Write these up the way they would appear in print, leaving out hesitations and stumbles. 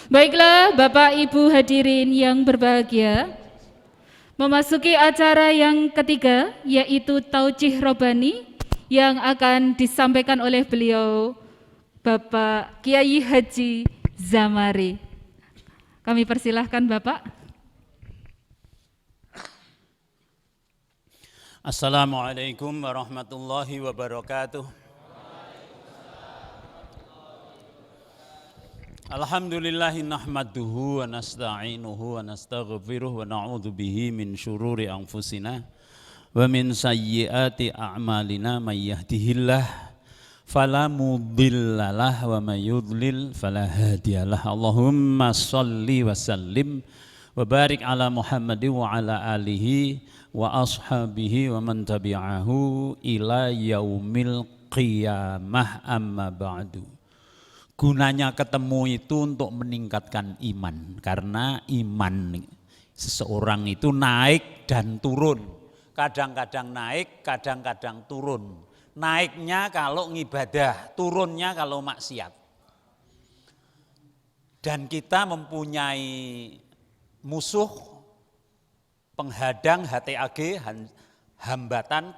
Baiklah Bapak Ibu hadirin yang berbahagia, memasuki acara yang ketiga yaitu Taucih Robani yang akan disampaikan oleh beliau Bapak Kiai Haji Zamari. Kami persilahkan Bapak. Assalamualaikum warahmatullahi wabarakatuh. Alhamdulillahi nahmaduhu wa nasta'inuhu wa nastaghfiruh wa na'udzu bihi min syururi anfusina wa min sayyiati a'malina may yahdihillah fala mudhillalah wa may yudlil fala hadiyalah. Allahumma shalli wa sallim wa barik ala Muhammadin wa ala alihi wa ashabihi wa man tabi'ahu ila yaumil qiyamah, amma ba'du. Gunanya ketemu itu untuk meningkatkan iman, karena iman seseorang itu naik dan turun, kadang-kadang naik, kadang-kadang turun. Naiknya kalau ngibadah, turunnya kalau maksiat. Dan kita mempunyai musuh penghadang HTAG, hambatan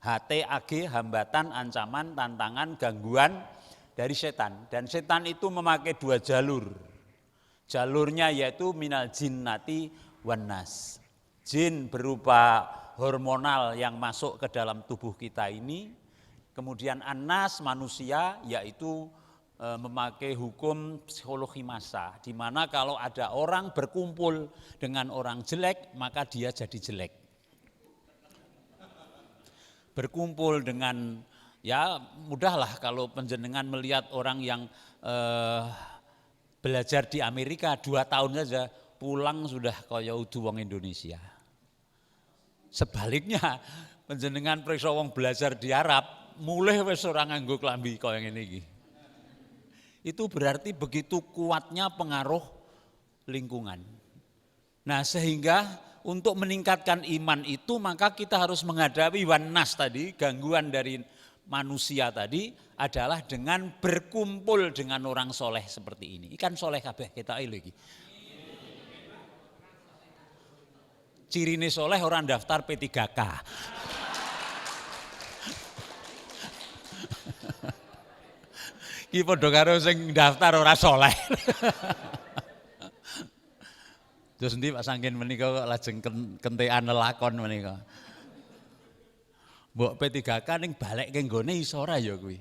HTAG, hambatan, ancaman, tantangan, gangguan dari setan. Dan setan itu memakai dua jalur. Jalurnya yaitu minal jinnati wan nas. Jin berupa hormonal yang masuk ke dalam tubuh kita ini. Kemudian an-nas manusia yaitu memakai hukum psikologi massa, di mana kalau ada orang berkumpul dengan orang jelek maka dia jadi jelek. Berkumpul dengan, ya mudahlah kalau penjenengan melihat orang yang belajar di Amerika 2 tahun saja pulang sudah kaya udu wong Indonesia. Sebaliknya penjenengan periksa wong belajar di Arab mulai wis ora nganggo klambi kaya ngene iki. Itu berarti begitu kuatnya pengaruh lingkungan. Nah, sehingga untuk meningkatkan iman itu maka kita harus menghadapi wanas tadi, gangguan dari manusia tadi adalah dengan berkumpul dengan orang soleh seperti ini. Ikan soleh kabeh kita lagi. Cirine soleh orang daftar P3K. Iki padha karo sing daftar ora soleh. Terus endi Pak Sangkin menika kok lajeng kentekan lelakon menika. Mbok P3K ning balekke nggone iso ora ya kuwi.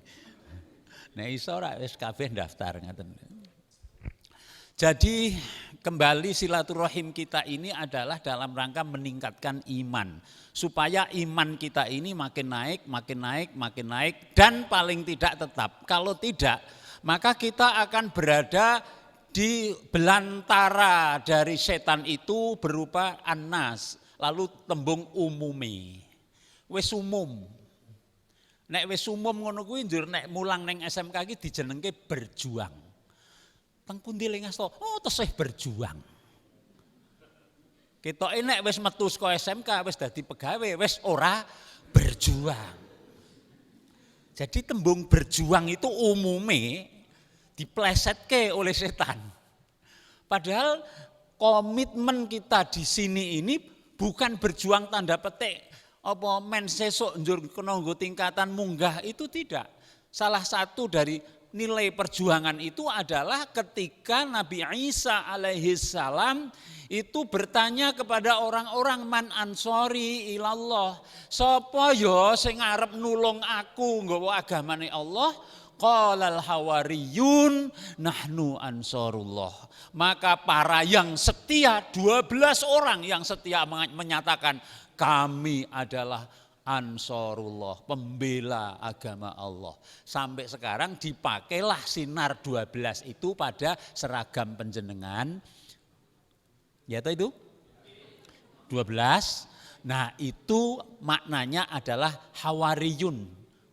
Nek iso ora wis kabeh daftar ngaten. Jadi kembali silaturahim kita ini adalah dalam rangka meningkatkan iman. Supaya iman kita ini makin naik, makin naik, makin naik, dan paling tidak tetap. Kalau tidak, maka kita akan berada di belantara dari setan itu berupa annas, lalu tembung umumi. Wis umum. Nek wis umum ngono kuwi njur nek mulang ning SMK iki dijenengke berjuang. Teng pundi le ngasto? Oh, tesih berjuang. Ketoke nek wis metu saka SMK wis dadi pegawe, wis ora berjuang. Jadi tembung berjuang itu umume diplesetke oleh setan. Padahal komitmen kita di sini ini bukan berjuang tanda petik apa men sesuk njur kena nggo tingkatan munggah, itu tidak. Salah satu dari nilai perjuangan itu adalah ketika Nabi Isa alaihi salam itu bertanya kepada orang-orang, man ansori ilallah, sapa ya sing arep nulung aku nggawa agamane Allah? Qalal hawariyun nahnu ansarullah. Maka para yang setia, 12 orang yang setia menyatakan kami adalah Ansarullah, pembela agama Allah. Sampai sekarang dipakailah sinar 12 itu pada seragam penjenengan. Ya itu 12. Nah, itu maknanya adalah hawariyun,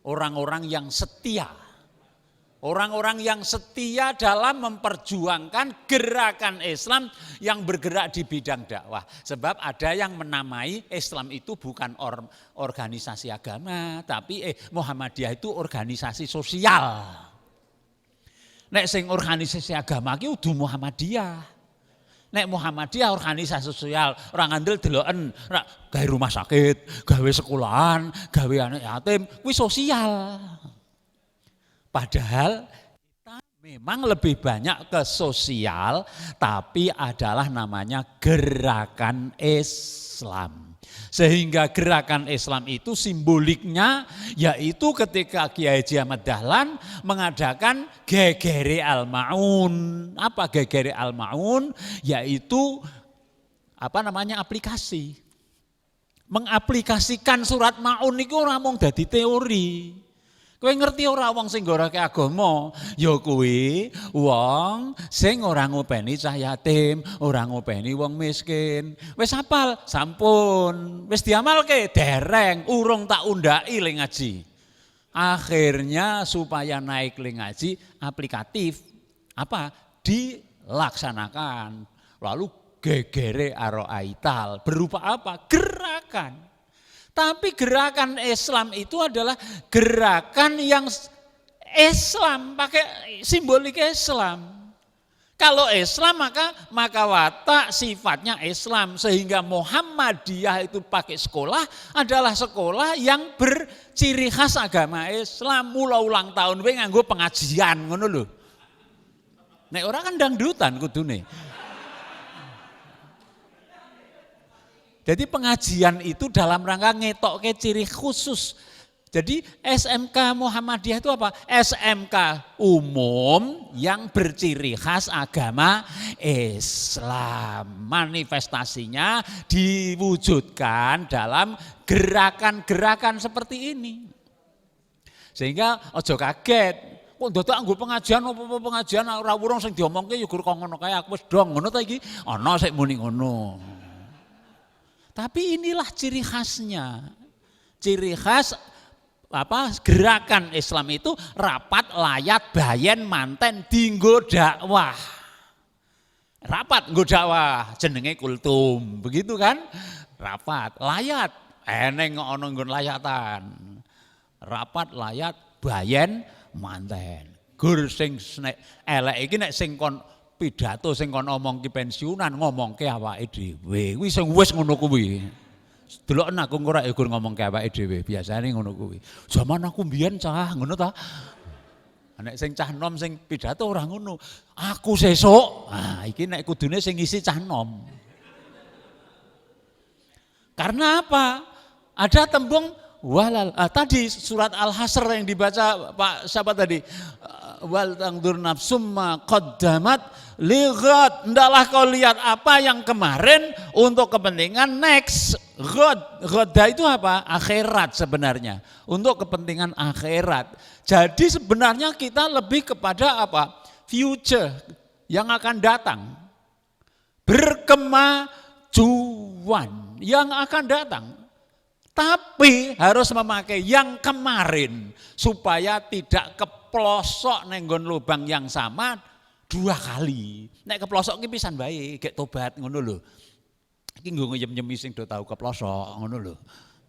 orang-orang yang setia. Orang-orang yang setia dalam memperjuangkan gerakan Islam yang bergerak di bidang dakwah. Sebab ada yang menamai Islam itu bukan organisasi agama, tapi Muhammadiyah itu organisasi sosial. Nek sing organisasi agama ki kudu Muhammadiyah. Nek Muhammadiyah organisasi sosial, ora ngandel deloken, gawe rumah sakit, gawe sekolahan, gawe anak yatim, kuwi sosial. Padahal kita memang lebih banyak ke sosial, tapi adalah namanya gerakan Islam. Sehingga gerakan Islam itu simboliknya yaitu ketika Kiai Haji Ahmad Dahlan mengadakan Gegere Al-Maun. Apa Gegere Al-Maun? Yaitu aplikasi. Mengaplikasikan surat Maun itu ora mung dadi teori. Kowe ngerti ora wong sing gorake agama? Ya kuwi wong sing ora ngopeni cah yatim, ora ngopeni wong miskin. Wis hafal? Sampun. Wis diamalke? Dereng, urung tak undhaki le ngaji. Akhirnya supaya naik le ngaji aplikatif. Apa? Dilaksanakan. Lalu gegere aroaital. Berupa apa? Gerakan. Tapi gerakan Islam itu adalah gerakan yang Islam, pakai simbolik Islam. Kalau Islam maka watak sifatnya Islam. Sehingga Muhammadiyah itu pakai sekolah adalah sekolah yang berciri khas agama Islam. Mula ulang tahun we nganggo pengajian ngono lho. Nek ora kan dangdutan kudune. Jadi pengajian itu dalam rangka ngetokke ciri khusus. Jadi SMK Muhammadiyah itu apa? SMK umum yang berciri khas agama Islam. Manifestasinya diwujudkan dalam gerakan-gerakan seperti ini. Sehingga ojo kaget. Kok dadak nggo pengajian apa pengajian ora wurung sing diomongke ya gur kok ngono kae aku wis dong ngono ta iki. Ana sik muni ngono. Tapi inilah ciri khasnya. Ciri khas gerakan Islam itu rapat, layat, bayen, manten, dinggo dakwah. Rapat nggo dakwah jenenge kultum, begitu kan? Rapat, layat, eneng ana nggon layatan. Rapat, layat, bayen, manten. Gur sing elek iki nek sing kon pidato sing kon omong ki pensiunan ngomongke awake dhewe. Kuwi sing wis ngono kuwi. Deloken aku ora gur ngomongke awake dhewe, biasane ngono kuwi. Zaman aku mbiyen cah ngono ta. Nek sing cah nom sing pidato ora ngono. Aku sesuk. Nah, iki nek kudune sing ngisi cah nom. Karena apa? Ada tembung walal. Tadi surat Al-Hasr yang dibaca Pak siapa tadi? Wal tangdur nafsum ma qaddamat lighad. Hendaklah kau lihat apa yang kemarin untuk kepentingan next. Ghada itu apa? Akhirat sebenarnya. Untuk kepentingan akhirat. Jadi sebenarnya kita lebih kepada apa? Future yang akan datang. Berkemajuan yang akan datang. Tapi harus memakai yang kemarin supaya tidak keplosok nenggon lubang yang sama 2 kali. Nek keplosok ki pisan bae, gek tobat ngono lho. Iki nggo nyem-nyemi sing do tau keplosok ngono lho.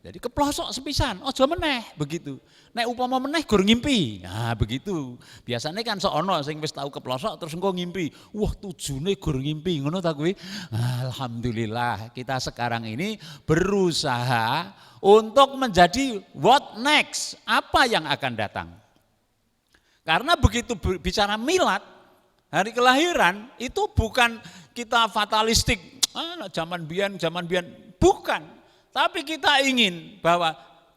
Jadi keplosok sepisan, aja meneh begitu. Nek upama meneh gur ngimpi. Nah, begitu. Biasanya kan sono sing wis tau keplosok terus engko ngimpi. Wah, tujune gur ngimpi ngono ta kuwi. Alhamdulillah kita sekarang ini berusaha untuk menjadi what next? Apa yang akan datang? Karena begitu bicara milad, hari kelahiran itu bukan kita fatalistik. Zaman biyen, bukan. Tapi kita ingin bahwa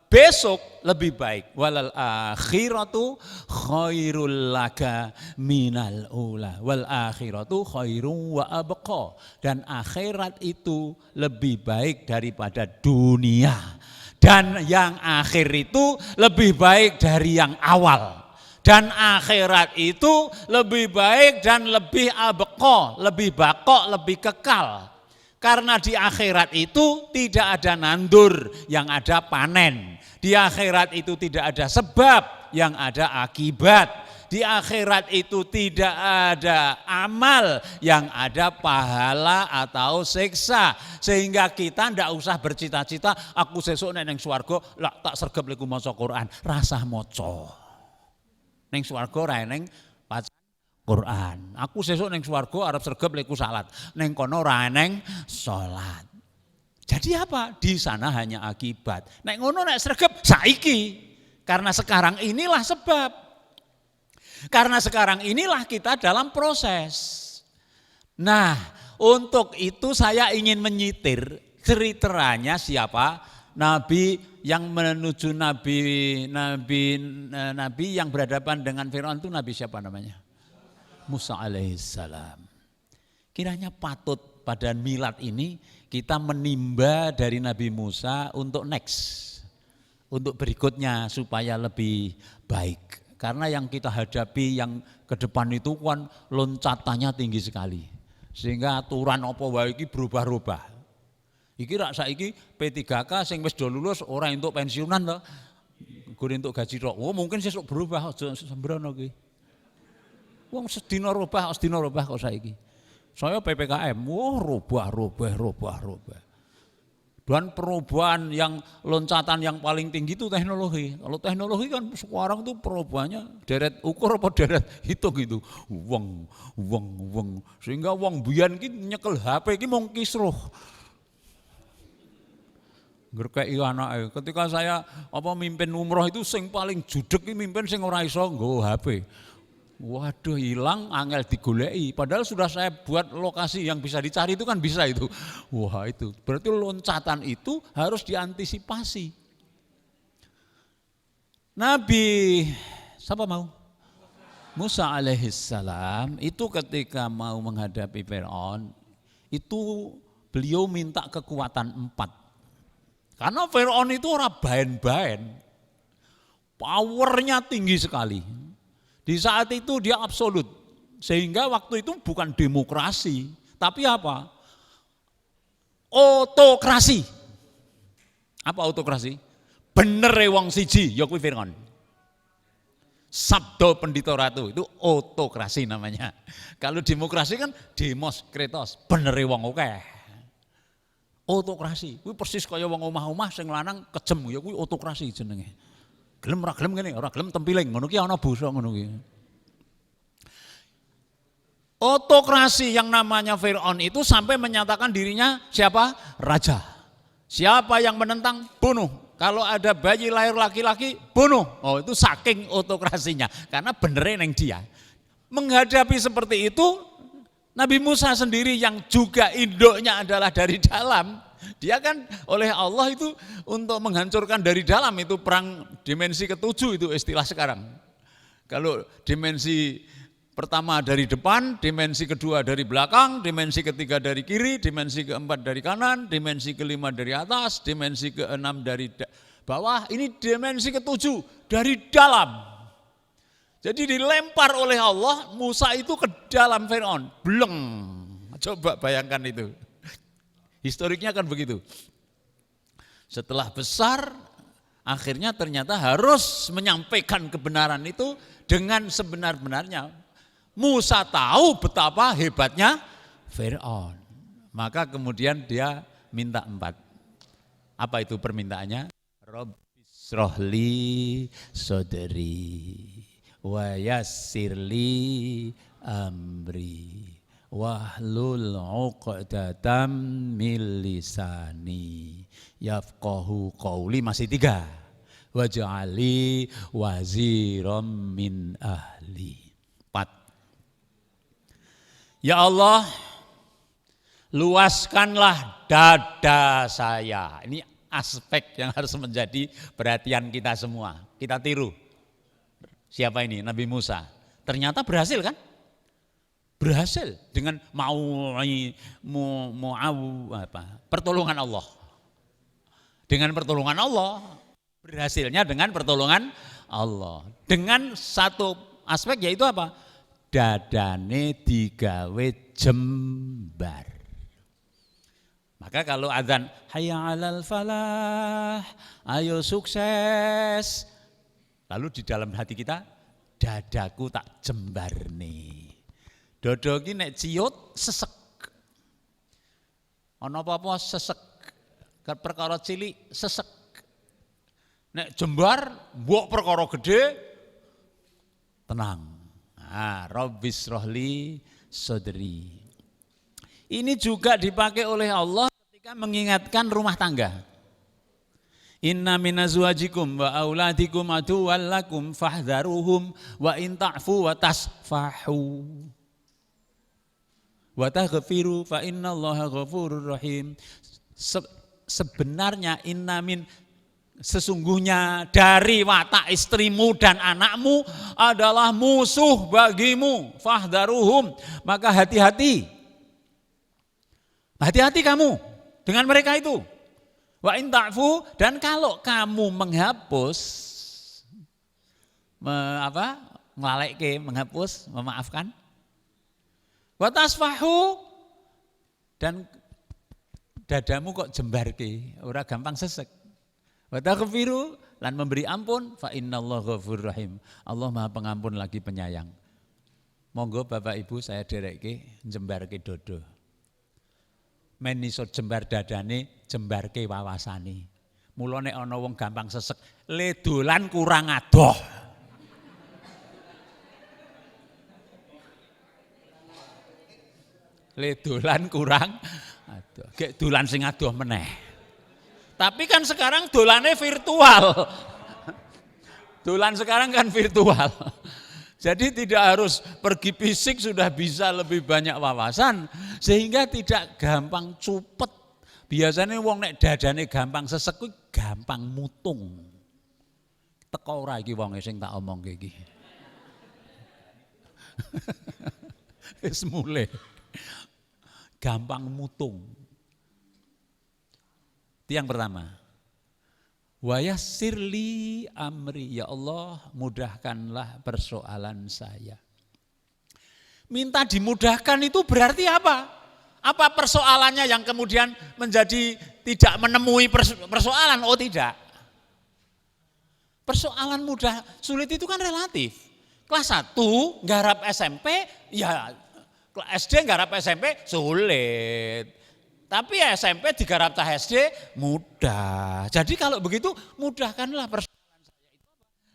besok lebih baik. Walal akhiratu khairul laka minal ula. Wal akhiratu khairu wa abqa. Dan akhirat itu lebih baik daripada dunia. Dan yang akhir itu lebih baik dari yang awal. Dan akhirat itu lebih baik dan lebih abqa, lebih bakok, lebih kekal. Karena di akhirat itu tidak ada nandur, yang ada panen. Di akhirat itu tidak ada sebab, yang ada akibat. Di akhirat itu tidak ada amal, yang ada pahala atau siksa. Sehingga kita tidak usah bercita-cita, aku sesuk neng swarga, lah tak sergap liku maca Quran, rasah maca. Neng swarga ra neng Quran. Aku sesuk ning swarga arep sregep leku salat. Ning kono ora eneng salat. Jadi apa? Di sana hanya akibat. Nek ngono nek sregep saiki. Karena sekarang inilah sebab. Karena sekarang inilah kita dalam proses. Nah, untuk itu saya ingin menyitir ceritanya siapa? Nabi yang menuju nabi yang berhadapan dengan Firaun itu nabi siapa namanya? Musa alaihissalam. Kiranya patut pada milad ini kita menimba dari Nabi Musa untuk next, untuk berikutnya supaya lebih baik. Karena yang kita hadapi yang ke depan itu kan loncatannya tinggi sekali. Sehingga aturan apa wae iki berubah-ubah. Iki rak saiki P3K sing wis do lulus ora entuk pensiunan to. Gur entuk gaji tok. Oh mungkin sesuk berubah aja sembrono ki. Wong sedina robah kok saiki. Saya PPKM, robah. Dan perubahan yang loncatan yang paling tinggi itu teknologi. Kalau teknologi kan sekarang tuh perubahannya deret ukur apa deret hitung gitu. Wong. Sehingga wong biyen ki nyekel HP ki mung kisruh. Ngerkei anake. Ketika saya mimpin umroh itu sing paling judeg ki mimpin sing ora iso nggo HP. Waduh hilang angel digoleki. Padahal sudah saya buat lokasi yang bisa dicari itu kan bisa itu. Wah itu berarti loncatan itu harus diantisipasi. Nabi siapa mau? Musa alaihissalam itu ketika mau menghadapi Firaun itu beliau minta kekuatan 4. Karena Firaun itu orang bahan-bahan. Powernya tinggi sekali. Di saat itu dia absolut, sehingga waktu itu bukan demokrasi, tapi apa? Otokrasi. Apa otokrasi? Bener wong siji, ya kuwi Firaun. Sabdo Pendito Ratu, itu otokrasi namanya. Kalau demokrasi kan demos, kretos, bener wong akeh. Otokrasi, kuwi persis kaya wong omah-omah sing lanang kejem, ya kuwi otokrasi jenenge. Gelem ora gelem ngene, ora gelem tempiling, ngono ki ana basa ngono ki. Otokrasi yang namanya Firaun itu sampai menyatakan dirinya siapa? Raja. Siapa yang menentang? Bunuh. Kalau ada bayi lahir laki-laki, bunuh. Oh itu saking otokrasinya, karena benerin yang dia. Menghadapi seperti itu, Nabi Musa sendiri yang juga induknya adalah dari dalam. Dia kan oleh Allah itu untuk menghancurkan dari dalam, itu perang dimensi ke-7 itu istilah sekarang. Kalau dimensi pertama dari depan, dimensi kedua dari belakang, dimensi ketiga dari kiri, dimensi keempat dari kanan, dimensi kelima dari atas, dimensi keenam dari bawah, ini dimensi ke-7 dari dalam. Jadi dilempar oleh Allah Musa itu ke dalam Firaun, bleng. Coba bayangkan itu. Historiknya kan begitu. Setelah besar, akhirnya ternyata harus menyampaikan kebenaran itu dengan sebenar-benarnya. Musa tahu betapa hebatnya Firaun. Maka kemudian dia minta 4. Apa itu permintaannya? Rabbisrohli sodri wa yassirli amri wahlul 'uqdatam min lisani yafqahu qauli, masih 3. Waj'ali waziram min ahli. 4. Ya Allah, luaskanlah dada saya. Ini aspek yang harus menjadi perhatian kita semua. Kita tiru. Siapa ini? Nabi Musa. Ternyata berhasil kan? Berhasil dengan pertolongan Allah. Dengan pertolongan Allah, berhasilnya dengan pertolongan Allah. Dengan satu aspek yaitu apa? Dadane digawe jembar. Maka kalau azan hayya 'alal falah, ayo sukses. Lalu di dalam hati kita, dadaku tak jembar nih. Dodo ki nek ciut sesek. Ana apa-apa sesek. Perkara cilik sesek. Nek jembar mbok perkara gede tenang. Rabbis rohli sodri. Ini juga dipakai oleh Allah ketika mengingatkan rumah tangga. Inna minazwajikum wa auladikum aduwwan lakum fahdharuhum wa in ta'fu wa tasfahu wa taghfiru fa innallaha ghafurur rahim. Sebenarnya sesungguhnya dari watak istrimu dan anakmu adalah musuh bagimu. Fahdharuhum, maka hati-hati. Hati-hati kamu dengan mereka itu. Wa in ta'fu, dan kalau kamu menghapus, menghapus, memaafkan. Wa tasfahu, dan dadamu kok jembarke, ora gampang sesek. Wa taghfiru, lan memberi ampun, fa innallaha ghafurur rahim. Allah Maha Pengampun lagi penyayang. Monggo Bapak Ibu saya derekke jembarke dodo. Men iso jembar dadane, jembarke wawasane. Mula nek ana wong gampang sesek, le dolan kurang adoh. Le dolan kurang adoh. Gek dolan sing adoh meneh. Tapi kan sekarang dolane virtual. Dolan sekarang kan virtual. Jadi tidak harus pergi fisik, sudah bisa lebih banyak wawasan sehingga tidak gampang cupet. Biasanya wong nek dadane gampang sesek kuwi gampang mutung. Teko ora iki wonge sing tak omongke iki. Wis mulai. Gampang mutung. Itu yang pertama. Wa yassirli amri, ya Allah mudahkanlah persoalan saya. Minta dimudahkan itu berarti apa? Apa persoalannya yang kemudian menjadi tidak menemui persoalan? Oh tidak. Persoalan mudah sulit itu kan relatif. Kelas 1 nggarap SMP, ya SD nggarap SMP sulit. Tapi SMP digarap cah SD mudah. Jadi kalau begitu mudahkanlah persoalan saya itu apa?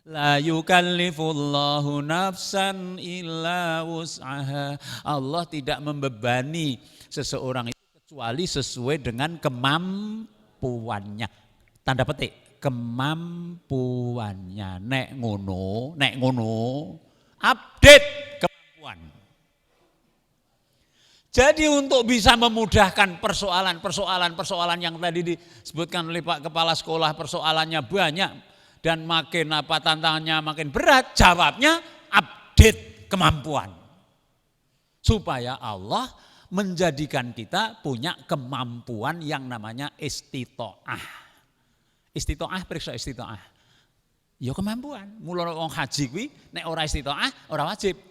La yukallifullahu nafsan illa wus'aha. Allah tidak membebani seseorang itu kecuali sesuai dengan kemampuannya. Tanda petik, kemampuannya. Nek ngono, update kemampuan. Jadi untuk bisa memudahkan persoalan yang tadi disebutkan oleh Pak Kepala Sekolah, persoalannya banyak dan makin tantangannya makin berat, jawabnya update kemampuan. Supaya Allah menjadikan kita punya kemampuan yang namanya istitoah. Istitoah, periksa istitoah. Ya kemampuan. Mula wong haji kuwi nek ora istitoah ora wajib.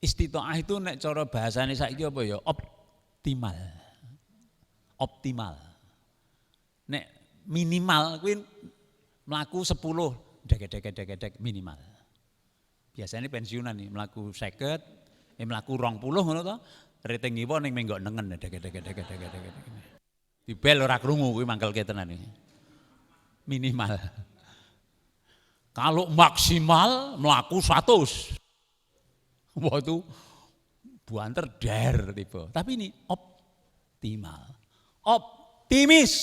Istitoah itu nek cara bahasane saiki apa ya? Optimal. Optimal. Nek minimal kuwi mlaku 10 dek minimal. Biasanya pensiunan nih mlaku 50, mlaku 20 ngono to. Rating ngiwa ning menggok nengen dek. Dibel ora krungu kuwi mangkelke tenan iki. Minimal. Kalau maksimal mlaku 100. Wah itu buanter der tipe. Tapi ini optimal, optimis.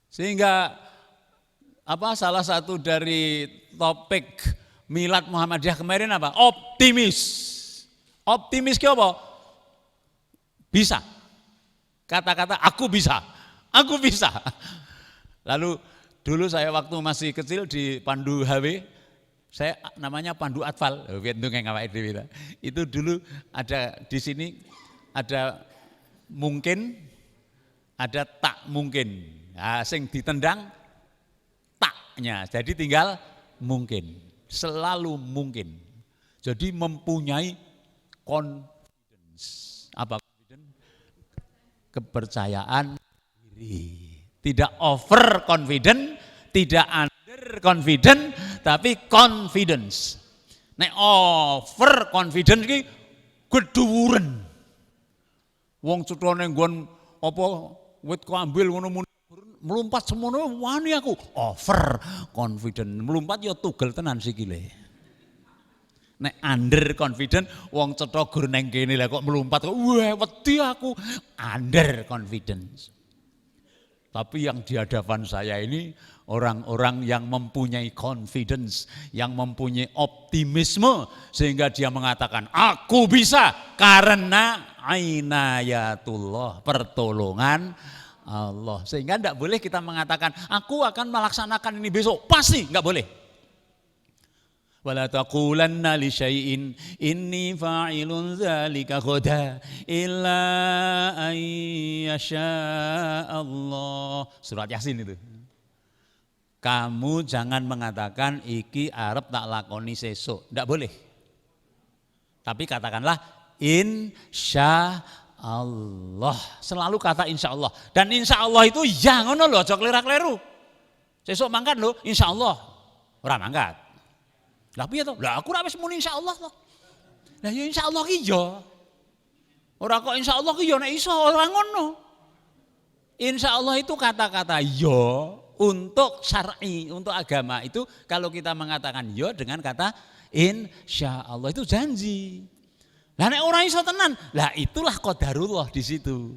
Sehingga salah satu dari topik Milad Muhammadiyah kemarin apa? Optimis. Optimis ke apa? Bisa. Kata-kata aku bisa. Aku bisa. Lalu dulu saya waktu masih kecil di Pandu HW, saya namanya Pandu Atfal, itu dulu ada di sini ada mungkin, ada tak mungkin, sing ditendang taknya, jadi tinggal mungkin, selalu mungkin. Jadi mempunyai confidence, apa confidence? Kepercayaan diri, tidak over confident, tidak under confident, tapi confidence. Nek over confidence iki gedhuwuren. Wong cutrone nggon apa wit kambil ngono mlumpat semono wani aku. Over confident. Mlumpat ya tugel tenan sikile. Nek under confident, wong cetha gur neng kene lah kok melompat, wah wedi aku, under confidence. Tapi yang di hadapan saya ini orang-orang yang mempunyai confidence, yang mempunyai optimisme sehingga dia mengatakan aku bisa karena inayatullah, pertolongan Allah. Sehingga tidak boleh kita mengatakan aku akan melaksanakan ini besok, pasti enggak boleh. Wala taqulanna li syai'in inni fa'ilun dzalika ghadan illa ay yasha Allah. Surat Yasin itu. Kamu jangan mengatakan iki arep tak lakoni sesuk, ndak boleh. Tapi katakanlah insya Allah. Selalu kata insya Allah. Dan insya Allah itu ya ngono lho, aja kleru-kleru. Sesuk mangkat lho, insya Allah. Ora mangkat. Lah piye to? Lah aku ora wis muni insyaallah to. Lah ya insyaallah ki ya. Ora kok insyaallah ki ya nek iso ora ngono. Insyaallah itu kata-kata ya untuk syar'i, untuk agama itu kalau kita mengatakan ya dengan kata insyaallah itu janji. Lah nek ora iso tenan, lah itulah qadarullah di situ.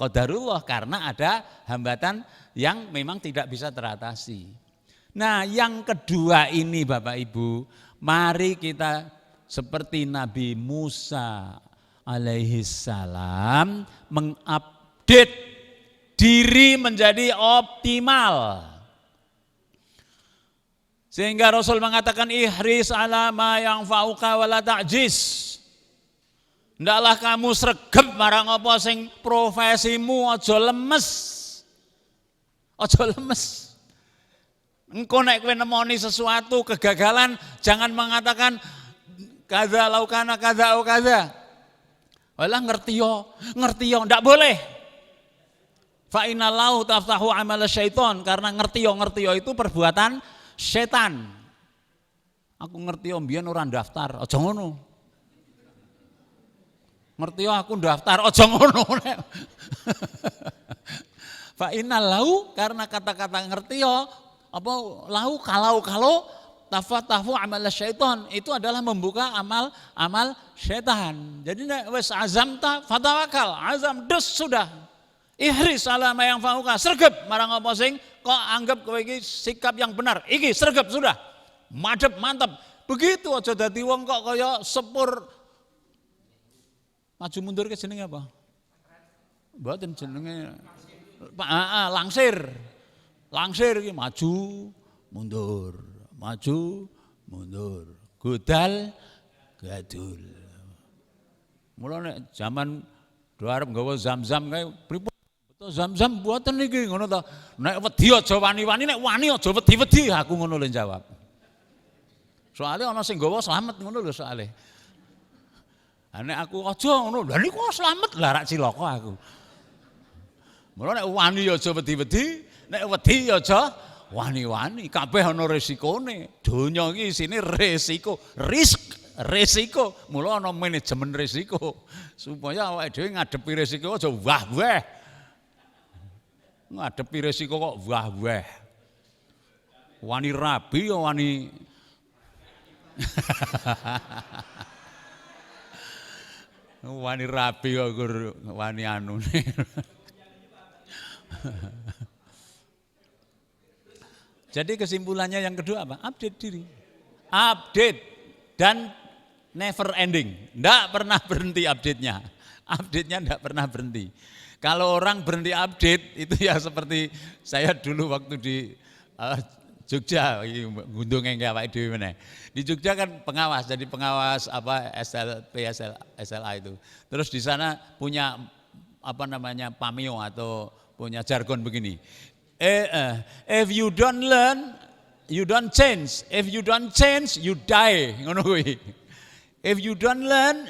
Qadarullah karena ada hambatan yang memang tidak bisa teratasi. Nah yang kedua ini Bapak Ibu, mari kita seperti Nabi Musa alaihi salam mengupdate diri menjadi optimal. Sehingga Rasul mengatakan ihris ala ma yanfa'uka wala ta'jiz. Ndaklah kamu sregep marang apa sing profesimu, aja lemes. Aja lemes. Engkau nek kowe nemoni sesuatu kegagalan, jangan mengatakan kadza laukana kadza au kadza. Walah ngerti yo, ndak boleh. Fa innalau taftahu amal syaiton, karena ngerti yo itu perbuatan setan. Aku ngerti yo mbiyen ora daftar, aja ngono. Ngerti yo aku daftar, aja ngono. Fa innalau, karena kata-kata ngerti yo apa lahu kalau tafatahu amal syaitan itu adalah membuka amal syaitan. Jadi wes azamta fatawakal, azam des sudah. Ihris ala ma yang fauka, sregep marang apa sing kok anggap kowe iki sikap yang benar. Iki sregep sudah. Madep mantep. Begitu aja dadi wong kok kaya sepur maju mundur ke jenenge apa? Mboten jenenge langsir. Langsir iki maju, mundur, godal, gadul. Mula nek zaman do arep nggawa zam-zam kae pripun? Beto zam-zam mboten niki ngono to. Nek wedi aja wani-wani, nek wani aja wedi-wedi, aku ngono lho jawab. Soale ana sing nggawa slamet ngono lho soale. Ha nek aku aja ngono, lha niku slamet lah rak cilaka aku. Mula nek wani aja wedi-wedi, nek wedi aja wani-wani, kabeh ana resikone. Donya iki isine resiko, resiko. Mula ana manajemen resiko supaya awake dhewe ngadepi resiko aja wah-wah. Ngadepi resiko kok wah-wah. Wani rabi ya wani wani rabi kok wani anune. Jadi kesimpulannya yang kedua apa? Update diri. Update dan never ending. Tidak pernah berhenti update-nya. Update-nya tidak pernah berhenti. Kalau orang berhenti update itu ya seperti saya dulu waktu di Jogja, ngundung yang awake dhewe meneh. Di Jogja kan pengawas, jadi pengawas apa SLP SLA itu. Terus di sana punya apa namanya pameo atau punya jargon begini. If you don't learn, you don't change. If you don't change, you die. Ngono kuwi. If you don't learn,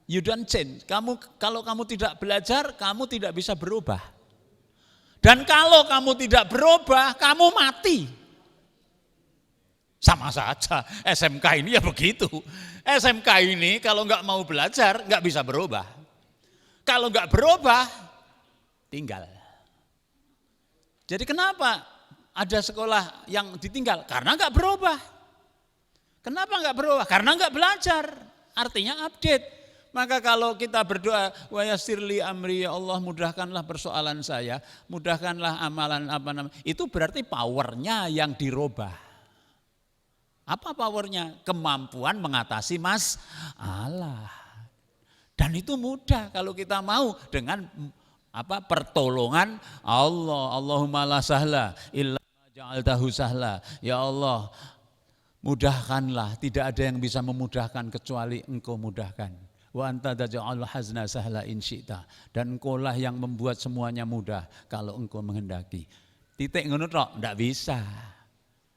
you don't change. Kalau kamu tidak belajar, kamu tidak bisa berubah. Dan kalau kamu tidak berubah, kamu mati. Sama saja. SMK ini ya begitu. SMK ini kalau nggak mau belajar, nggak bisa berubah. Kalau nggak berubah, tinggal. Jadi kenapa ada sekolah yang ditinggal? Karena nggak berubah. Kenapa enggak berubah? Karena enggak belajar. Artinya update. Maka kalau kita berdoa, wa yassirli amri, ya Allah mudahkanlah persoalan saya, mudahkanlah amalan itu berarti powernya yang dirubah. Apa powernya? Kemampuan mengatasi masalah. Dan itu mudah kalau kita mau dengan pertolongan Allah. Allahumma la sahla illa ma ja'altahu sahla. Ya Allah, mudahkanlah, tidak ada yang bisa memudahkan kecuali Engkau mudahkan. Wa anta taj'alul hazna sahla in syi'ta. Dan Engkaulah yang membuat semuanya mudah kalau Engkau menghendaki. Titik ngono tok, ndak bisa.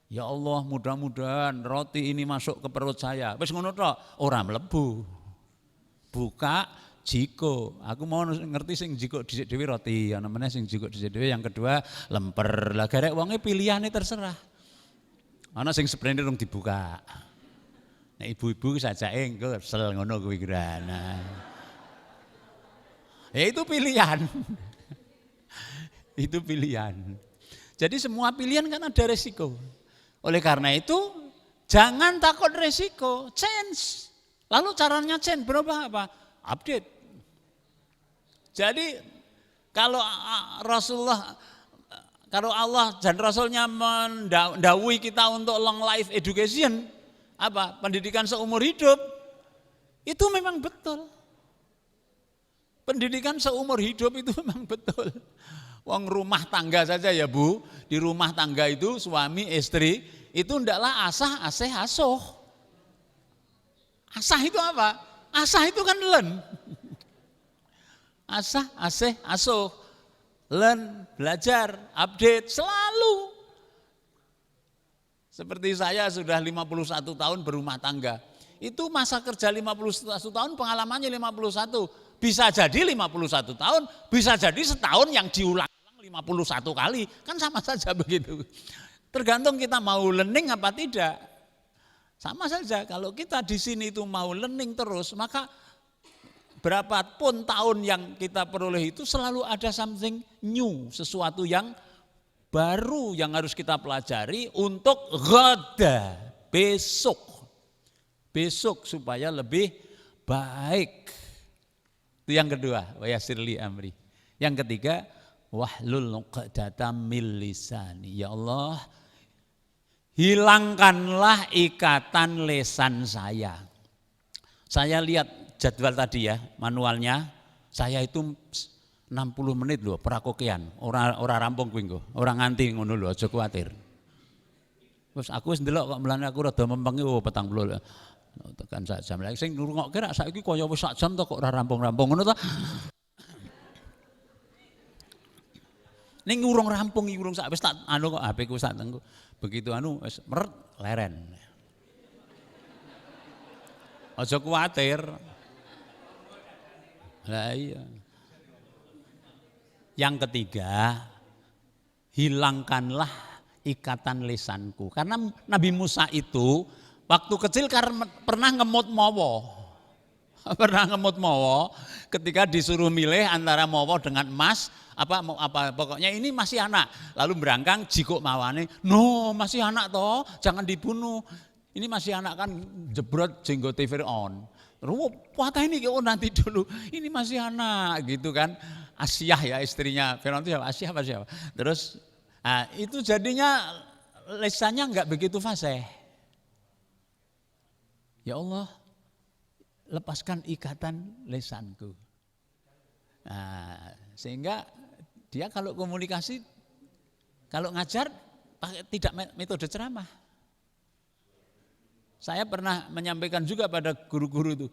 Ya Allah, mudah-mudahan roti ini masuk ke perut saya. Wis ngono tok, ora mlebu. Buka jiko. Aku mau ngerti sing jiko dhisik dhewe roti, ana meneh sing jiko dhisik dhewe, yang kedua lemper. Lah garek wonge pilihane terserah. Ana sing seprene rung dibuka. Nah ibu-ibu sajake engko sel ngono kuwi kira. Nah. Ya itu pilihan. Itu pilihan. Jadi semua pilihan kan ada resiko. Oleh karena itu jangan takut resiko, change. Lalu caranya change berubah apa? Update. Jadi kalau Allah dan Rasulnya mendawai kita untuk long life education, pendidikan seumur hidup, itu memang betul. Pendidikan seumur hidup itu memang betul. Wong rumah tangga saja ya Bu, di rumah tangga itu suami istri itu ndaklah asah asih asuh. Asah itu apa? Asah itu kan learn. Asah asih asuh. Learn, belajar, update selalu. Seperti saya sudah 51 tahun berumah tangga. Itu masa kerja 51 tahun, pengalamannya 51. Bisa jadi 51 tahun, bisa jadi setahun yang diulang-ulang 51 kali. Kan sama saja begitu. Tergantung kita mau learning apa tidak. Sama saja kalau kita di sini itu mau learning terus, maka berapapun tahun yang kita peroleh itu selalu ada something new, sesuatu yang baru yang harus kita pelajari untuk ghada, besok supaya lebih baik. Itu yang kedua, wa yassirli amri. Yang ketiga, wahlul 'uqdatam min lisani. Ya Allah, hilangkanlah ikatan lisan saya. Saya lihat jadwal tadi ya, manualnya, saya itu 60 menit loh prakokean, ora rampung kuwi engko, ora nganti ngono lho, aja kuwatir. Wis aku wis ndelok kok mlane aku rada mempengi 40 tekan sak jam. Lah sing ngrungokke rak saiki kaya wis sak jam to kok ora rampung-rampung ngono to. Ning urung rampung iki urung sak wis tak anu kok HP ku sak tengku. Begitu anu wis meret leren. Aja kuwatir. Lah iya. Yang ketiga, hilangkanlah ikatan lisanku. Karena Nabi Musa itu waktu kecil karena pernah ngemut mawa. Pernah ngemut mawa ketika disuruh milih antara mawa dengan emas, pokoknya ini masih anak. Lalu berangkang jikuk mawane, no masih anak toh, jangan dibunuh. Ini masih anak kan jebrot jenggote Fir'aun. Patah ini nanti dulu, ini masih anak gitu kan. Asyah ya istrinya Fir'aun itu Asyah apa siapa. Terus itu jadinya lisannya enggak begitu fasih. Ya Allah, lepaskan ikatan lisanku. Sehingga dia kalau komunikasi, kalau ngajar pakai tidak metode ceramah. Saya pernah menyampaikan juga pada guru-guru itu,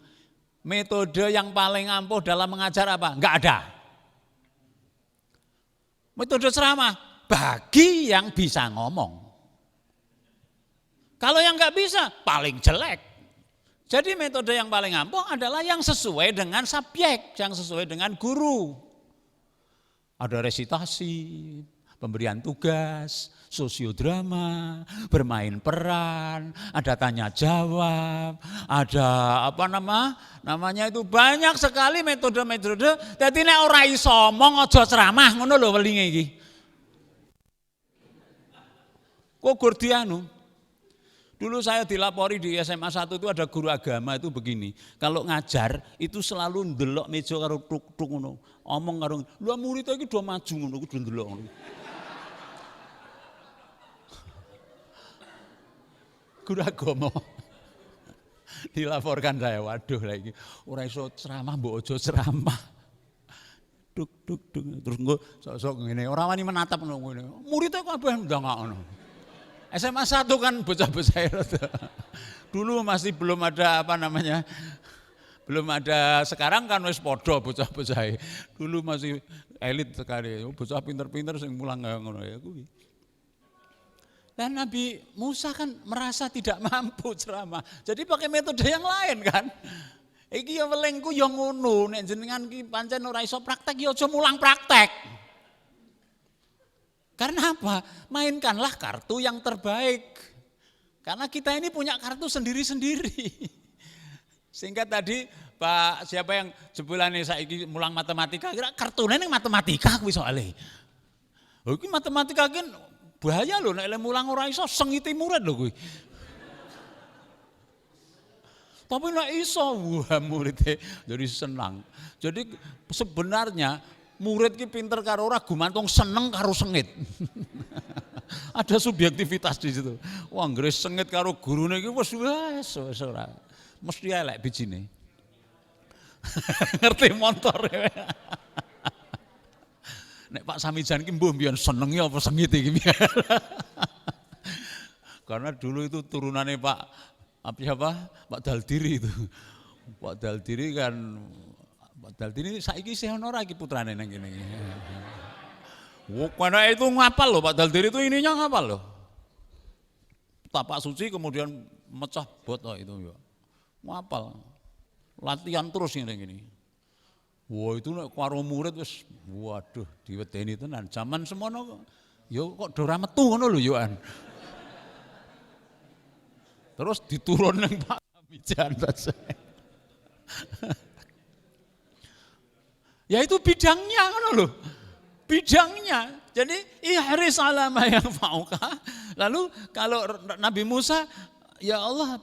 metode yang paling ampuh dalam mengajar apa? Enggak ada. Metode ceramah bagi yang bisa ngomong. Kalau yang enggak bisa paling jelek. Jadi metode yang paling ampuh adalah yang sesuai dengan subjek, yang sesuai dengan guru. Ada resitasi, pemberian tugas, sosiodrama, bermain peran, ada tanya jawab, ada namanya itu banyak sekali metode-metode. Dadi nek ora iso omong aja ceramah ngono lho welinge iki. Kok gur dianu. Dulu saya dilapori di SMA 1 itu ada guru agama itu begini. Kalau ngajar itu selalu ndelok meja karo tuk-tuk ngono. Omong karo, "Lha murid iki do maju ngono, kudu ndelok ngono." Guru agama dilaporkan saya, waduh lagi ora iso ceramah mbok aja ceramah. Duk terus engko sok-sok ngene, ora wani menatap ngono. Murid kabeh ndangak ngono. SMA 1 kan bocah-bocah itu. Dulu masih belum ada belum ada, sekarang kan wis podo bocah-bocah. Dulu masih elit sekali, bocah pinter-pinter sing mulang ngono ya kuwi. Dan Nabi Musa kan merasa tidak mampu ceramah. Jadi pakai metode yang lain kan. Iki ya welingku ya ngono, nek jenengan ki pancen ora iso praktek ya aja mulang praktek. Karena apa? Mainkanlah kartu yang terbaik. Karena kita ini punya kartu sendiri-sendiri. Sehingga tadi Pak siapa yang jebulane saiki mulang matematika, kira kartune ning matematika kuwi soalé. Lho iki matematika kan bahaya lho nek mulang ora iso sengiti murid lho kuwi. Tapi nek iso wah muridnya jadi senang. Jadi sebenarnya murid ki pinter karo ora gumantung seneng karo sengit. Ada subjektivitas di situ. Wah, anggere sengit karo gurune ki wis ora. Mesti elek bijine. Ngerti motor. Nek Pak Samijan ki mbuh mbiyen senenge apa sengit iki. Karena dulu itu turunannya Pak Daldiri itu. Pak Daldiri kan Pak Daldiri saiki isih ana ora iki putrane nang kene iki. Karena itu ngapal loh Pak Daldiri itu ininya ngapal loh. Tapak suci kemudian mecah botol itu ya. Ngapal. Latihan terus gini. Wah itu nek karo murid wis waduh diwedeni tenan. Zaman semono ya kok ora metu ngono lho yo an. Terus diturun ning Pak Samijan. Ya itu bidangnya ngono lho. Bidangnya. Jadi ihris ala ma yanfa'uka. Lalu kalau Nabi Musa, ya Allah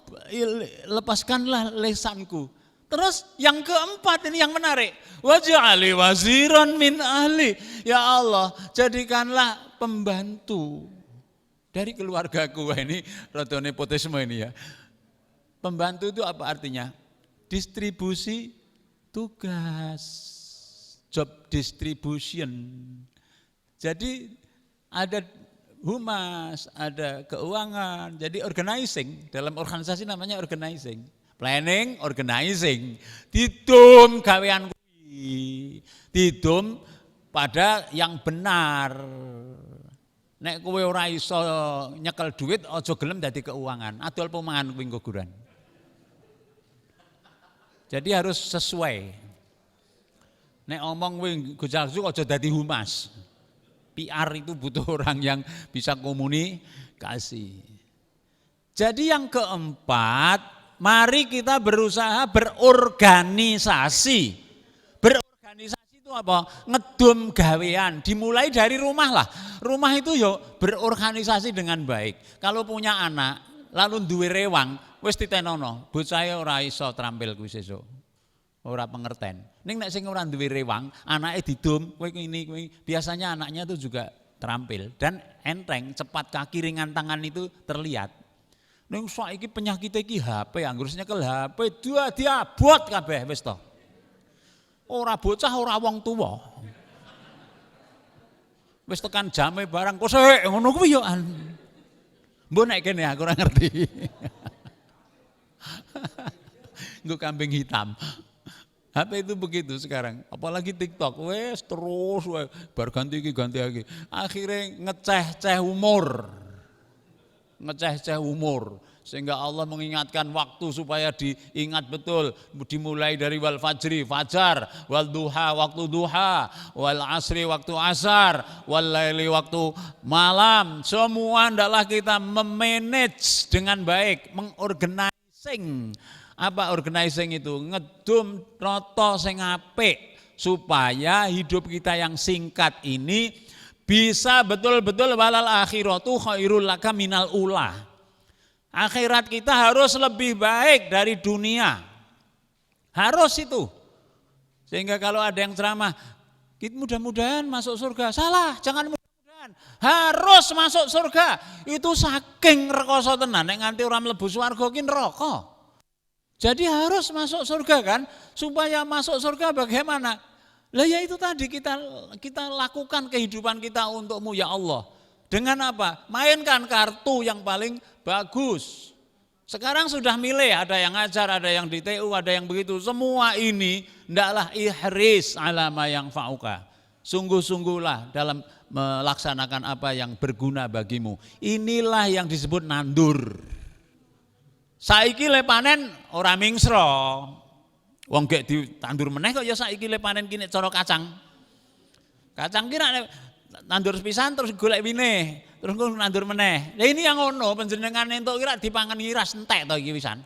lepaskanlah lesanku. Terus yang keempat ini yang menarik. Waj'ali waziran min ahli. Ya Allah, jadikanlah pembantu dari keluargaku. Ini rada nepotisme ini ya. Pembantu itu apa artinya? Distribusi tugas. Job distribution. Jadi ada humas, ada keuangan, jadi organizing. Dalam organisasi namanya organizing. Planning, organizing. Didum gawean kuwi. Didum pada yang benar. Nek kowe ora iso nyekel duit aja gelem dadi keuangan. Adol pemangan kuwi guguran. Jadi harus sesuai. Nek omong kuwi gojak-gojak aja dadi humas. PR itu butuh orang yang bisa komunikasi. Jadi yang keempat, mari kita berusaha berorganisasi. Berorganisasi itu apa? Ngedum gawean, dimulai dari rumah lah. Rumah itu yo berorganisasi dengan baik. Kalau punya anak, lalu duwe rewang, wis titenono, bocahe ora iso trampil kuwi sesuk. Ora pengerten. Ning nek sing ora duwe rewang, anake didum, kowe ini biasanya anaknya itu juga terampil dan enteng, cepat kaki ringan tangan itu terlihat. Ning saiki penyakit iki HP, anggere nyekel HP diabot kabeh wis to. Ora bocah, ora wong tuwa. Wis tekan jame barang kok sik ngono kuwi yo an. Mbok nek kene aku ora ngerti. Nggo kambing hitam. HP itu begitu sekarang, apalagi TikTok, wes terus bar ganti lagi. Akhirnya ngeceh-ceh umur, sehingga Allah mengingatkan waktu supaya diingat betul. Dimulai dari wal fajri, fajar, wal duha, waktu duha, wal asri, waktu asar, wal laili, waktu malam. Semua hendaklah kita memanage dengan baik, mengorganising. Apa organizing itu? Ngedum roto sing apik supaya hidup kita yang singkat ini bisa betul-betul walal akhiratu khairul laka minal ula. Akhirat kita harus lebih baik dari dunia. Harus itu. Sehingga kalau ada yang ceramah, kita mudah-mudahan masuk surga. Salah, jangan mudah-mudahan. Harus masuk surga. Itu saking rekoso tenan nek nganti ora mlebu swarga ki neraka. Jadi harus masuk surga kan? Supaya masuk surga bagaimana? Lah ya itu tadi kita lakukan kehidupan kita untukmu ya Allah. Dengan apa? Mainkan kartu yang paling bagus. Sekarang sudah milih, ada yang ngajar, ada yang di TU, ada yang begitu. Semua ini ndaklah ihris ala ma yang fa'uka. Sungguh-sungguhlah dalam melaksanakan apa yang berguna bagimu. Inilah yang disebut nandur. Saiki le panen ora mingsro. Wong gek ditandur meneh kok ya saiki le panen kini cara kacang. Kacang kira nandur pisan terus golek wine, terus nandur meneh. Lah ini yang ngono panjenengan entuk kira dipangan ngiras entek to iki pisan.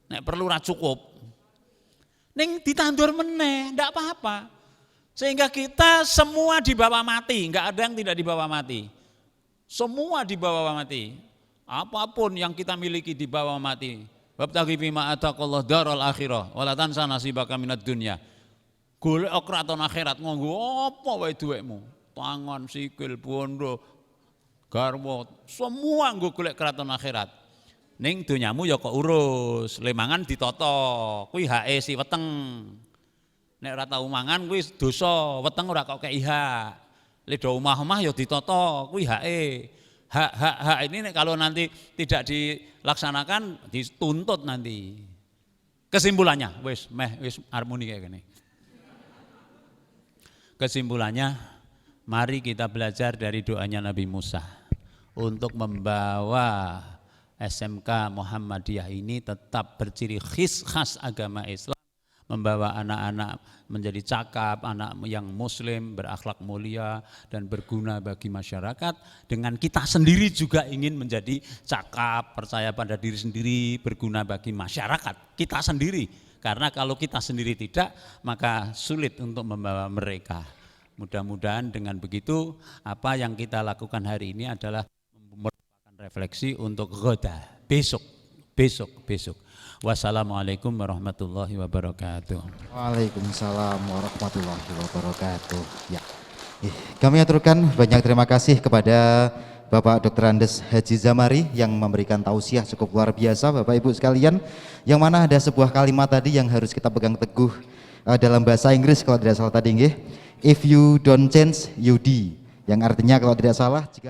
Nek perlu ora cukup. Ning ditandur meneh, ndak apa-apa. Sehingga kita semua dibawa mati, enggak ada yang tidak dibawa mati. Semua dibawa mati. Apapun yang kita miliki dibawa mati. Wabtaghi fima ataqallahu daral akhirah wala tansa nasibaka minad dunya. Golek kraton akhirat nganggo apa wae duwekmu? Tangan, sikil, bondo, garwa, semua nggo golek kraton akhirat. Ning donyamu ya kok urus, lemangan ditata, kuwi hake si weteng. Nek ora tau mangan kuwi dosa, weteng ora kok kei hak. Le do omah-omah ya ditata, kuwi hake. Hak ini kalau nanti tidak dilaksanakan dituntut nanti. Kesimpulannya, wis harmoni kayak gini. Kesimpulannya, mari kita belajar dari doanya Nabi Musa untuk membawa SMK Muhammadiyah ini tetap berciri khas agama Islam, membawa anak-anak menjadi cakap, anak yang muslim, berakhlak mulia dan berguna bagi masyarakat. Dengan kita sendiri juga ingin menjadi cakap, percaya pada diri sendiri, berguna bagi masyarakat, kita sendiri. Karena kalau kita sendiri tidak, maka sulit untuk membawa mereka. Mudah-mudahan dengan begitu, apa yang kita lakukan hari ini adalah merupakan refleksi untuk ghoda, besok. Wassalamualaikum warahmatullahi wabarakatuh. Waalaikumsalam warahmatullahi wabarakatuh. Ya, kami aturkan banyak terima kasih kepada Bapak Dr. Andes Haji Zamari yang memberikan tausiah cukup luar biasa, Bapak Ibu sekalian. Yang mana ada sebuah kalimat tadi yang harus kita pegang teguh dalam bahasa Inggris kalau tidak salah tadi nggih. If you don't change, you die. Yang artinya kalau tidak salah jika